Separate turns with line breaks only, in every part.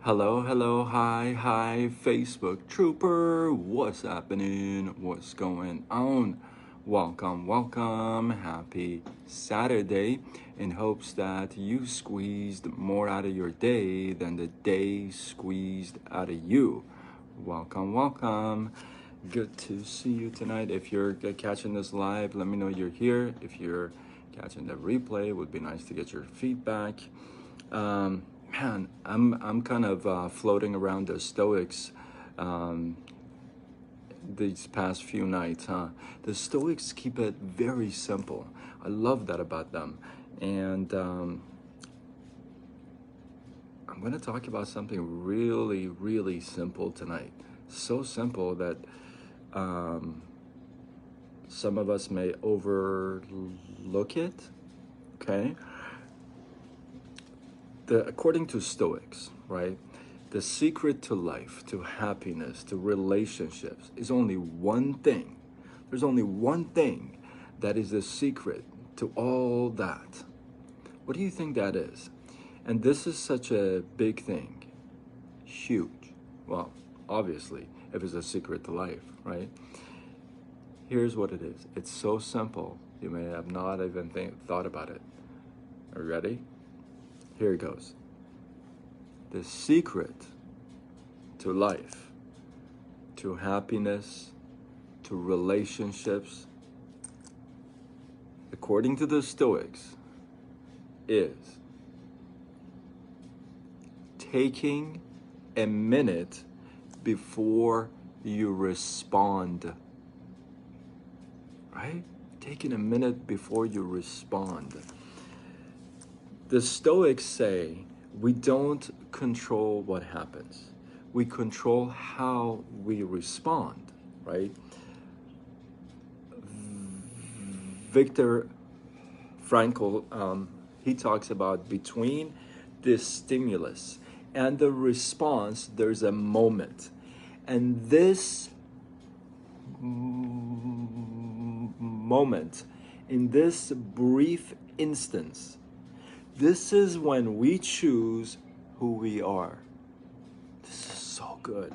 Hello, hello, hi, Facebook trooper. What's happening? What's going on? Welcome. Happy Saturday. In hopes that you squeezed more out of your day than the day squeezed out of you. Welcome. Good to see you tonight. If you're catching this live, let me know you're here. If you're catching the replay, it would be nice to get your feedback. Man, I'm kind of floating around the Stoics these past few nights, huh? The Stoics keep it very simple. I love that about them. And I'm going to talk about something really simple tonight. So simple that some of us may overlook it, okay? According to Stoics, right, the secret to life, to happiness, to relationships is only one thing. There's only one thing that is the secret to all that. What do you think that is? And this is such a big thing. Huge. Well, obviously, if it's a secret to life, right? Here's what it is. It's so simple, you may have not even thought about it. Are you ready? Here it goes. The secret to life, to happiness, to relationships, according to the Stoics, is taking a minute before you respond. Right? Taking a minute before you respond. The Stoics say we don't control what happens. We control how we respond, right? Viktor Frankl, he talks about between this stimulus and the response, there's a moment. And this moment, in this brief instance, this is when we choose who we are. This is so good.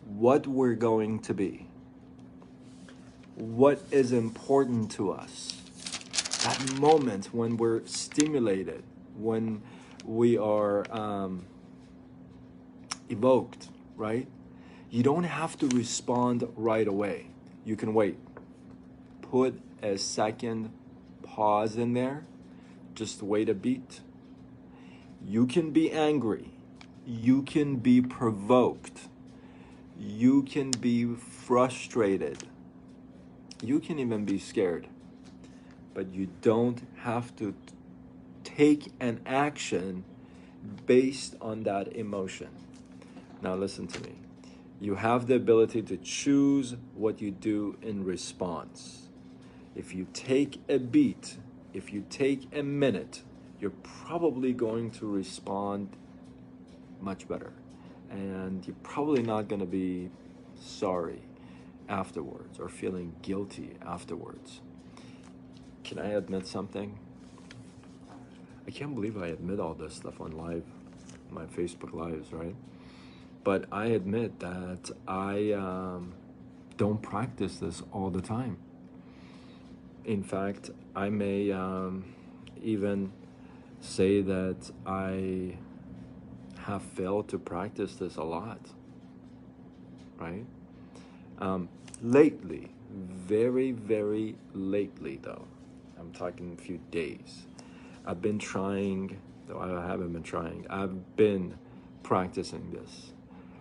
What we're going to be. What is important to us. That moment when we're stimulated, when we are evoked, right? You don't have to respond right away. You can wait. Put a second pause in there. Just wait a beat. You can be angry. You can be provoked. You can be frustrated. You can even be scared. But you don't have to take an action based on that emotion. Now listen to me. You have the ability to choose what you do in response. If you take a beat, if you take a minute, you're probably going to respond much better. And you're probably not going to be sorry afterwards or feeling guilty afterwards. Can I admit something? I can't believe I admit all this stuff on live, my Facebook lives, right? But I admit that I don't practice this all the time. In fact, I may even say that I have failed to practice this a lot, right? Lately, very lately though, I'm talking a few days, I've been trying, though I haven't been trying, I've been practicing this.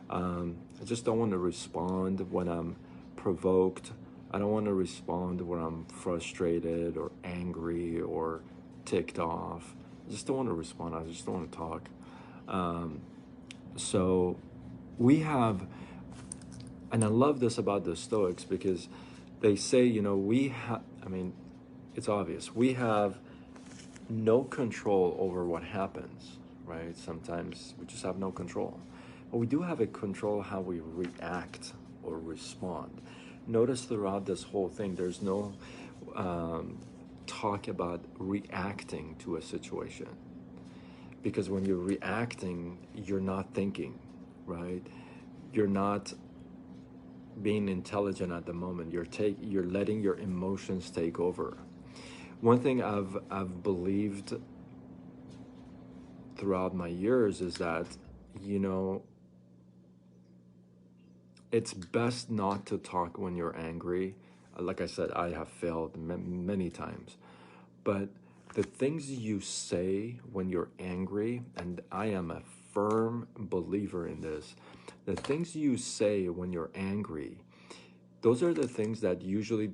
I just don't want to respond when I'm provoked. I don't want to respond when I'm frustrated or angry or ticked off. I just don't want to respond. I just don't want to talk. So we have, and I love this about the Stoics because they say, it's obvious. We have no control over what happens, right? Sometimes we just have no control. But we do have a control how we react or respond. Notice throughout this whole thing, there's no talk about reacting to a situation. Because when you're reacting, you're not thinking, right? You're not being intelligent at the moment. You're letting your emotions take over. One thing I've believed throughout my years is that, you know, it's best not to talk when you're angry. Like I said, I have failed many times. But the things you say when you're angry, and I am a firm believer in this, the things you say when you're angry, those are the things that usually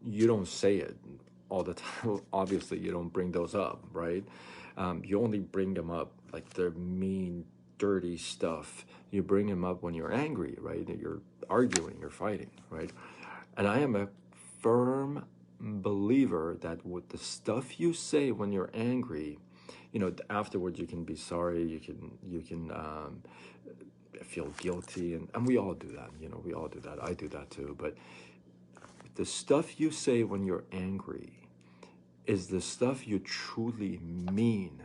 you don't say it all the time. Obviously, you don't bring those up, right? You only bring them up like the mean, dirty stuff. You bring them up when you're angry, right? You're arguing, you're fighting, right? And I am a firm believer that with the stuff you say when you're angry, you know, afterwards you can be sorry, you can feel guilty, and we all do that, you know, we all do that. I do that too. But the stuff you say when you're angry is the stuff you truly mean.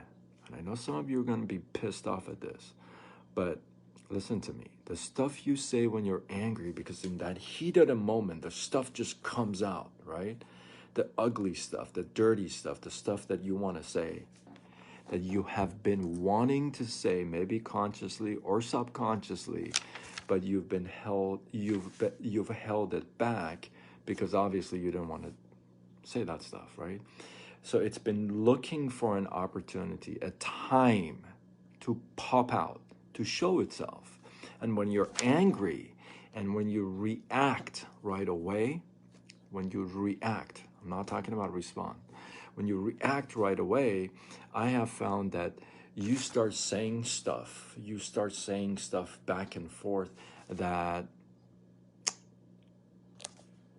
And I know some of you are going to be pissed off at this, but listen to me. The stuff you say when you're angry, because in that heat of the moment, the stuff just comes out, right? The ugly stuff, the dirty stuff, the stuff that you want to say, that you have been wanting to say, maybe consciously or subconsciously, but you've held it back because obviously you didn't want to say that stuff, right? So it's been looking for an opportunity, a time to pop out, to show itself. And when you're angry and when you react right away, when you react, I'm not talking about respond. When you react right away, I have found that you start saying stuff back and forth that,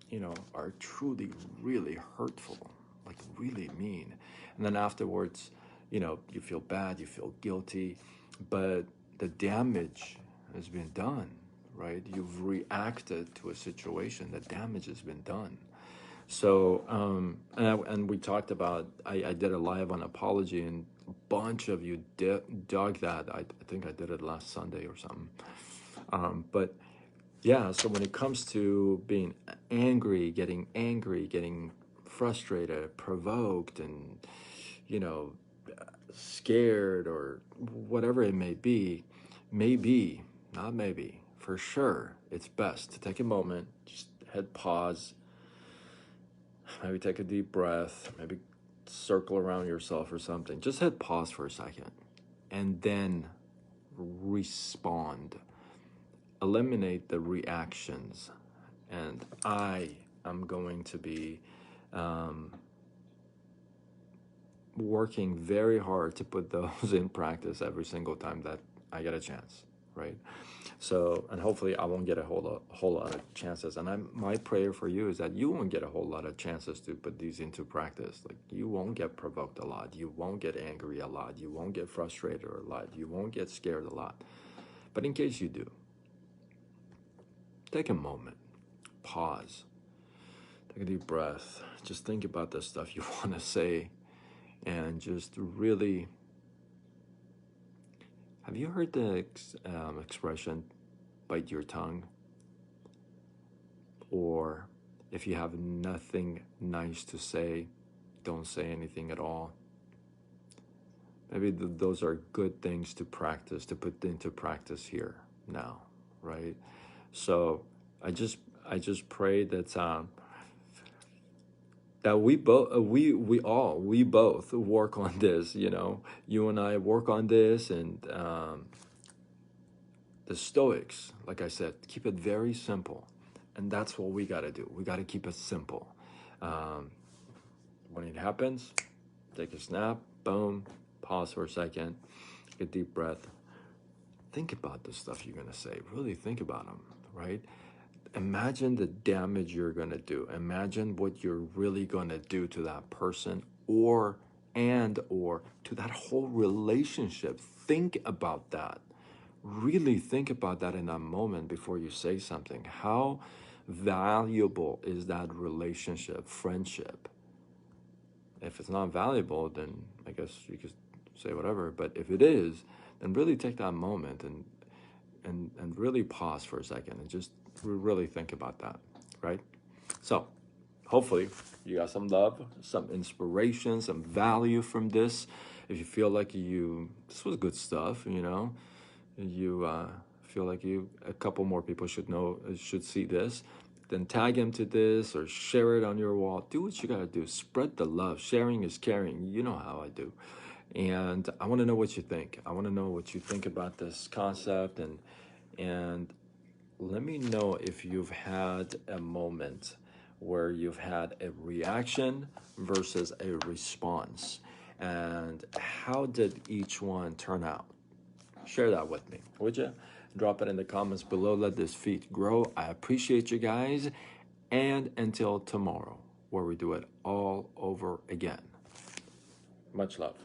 you know, are truly really hurtful, like really mean. And then afterwards, you know, you feel bad, you feel guilty, but the damage has been done, right? You've reacted to a situation, the damage has been done. So, and we talked about, I did a live on apology, and a bunch of you dug that. I think I did it last Sunday or something. But yeah, so when it comes to being angry, getting frustrated, provoked, and, you know, scared or whatever it may be, maybe, not maybe, for sure, it's best to take a moment, just hit pause, maybe take a deep breath, maybe circle around yourself or something. Just hit pause for a second and then respond. Eliminate the reactions. And I am going to be working very hard to put those in practice every single time that I get a chance, right? So, and hopefully I won't get a whole lot of chances. And my prayer for you is that you won't get a whole lot of chances to put these into practice. Like, you won't get provoked a lot. You won't get angry a lot. You won't get frustrated a lot. You won't get scared a lot. But in case you do, take a moment, pause, take a deep breath. Just think about the stuff you want to say, and just really. Have you heard the expression, bite your tongue? Or if you have nothing nice to say, don't say anything at all. Maybe those are good things to practice, to put into practice here now, right? So I just pray that that we both work on this. You know, you and I work on this, and the Stoics, like I said, keep it very simple. And that's what we got to do. We got to keep it simple. When it happens, take a snap, boom, pause for a second, take a deep breath. Think about the stuff you're going to say. Really think about them, right? Imagine the damage you're going to do. Imagine what you're really going to do to that person or to that whole relationship. Think about that. Really think about that in that moment before you say something. How valuable is that relationship, friendship? If it's not valuable, then I guess you could say whatever. But if it is, then really take that moment and really pause for a second and just really think about that, right? So hopefully you got some love, some inspiration, some value from this. If you feel like this was good stuff, you feel like a couple more people should see this, then tag him to this or share it on your wall. Do what you gotta do. Spread the love. Sharing is caring. You know how I do. And I want to know what you think. I want to know what you think about this concept, and let me know if you've had a moment where you've had a reaction versus a response, and how did each one turn out? Share that with me, would you? Drop it in the comments below. Let this feed grow. I appreciate you guys. And until tomorrow, where we do it all over again. Much love.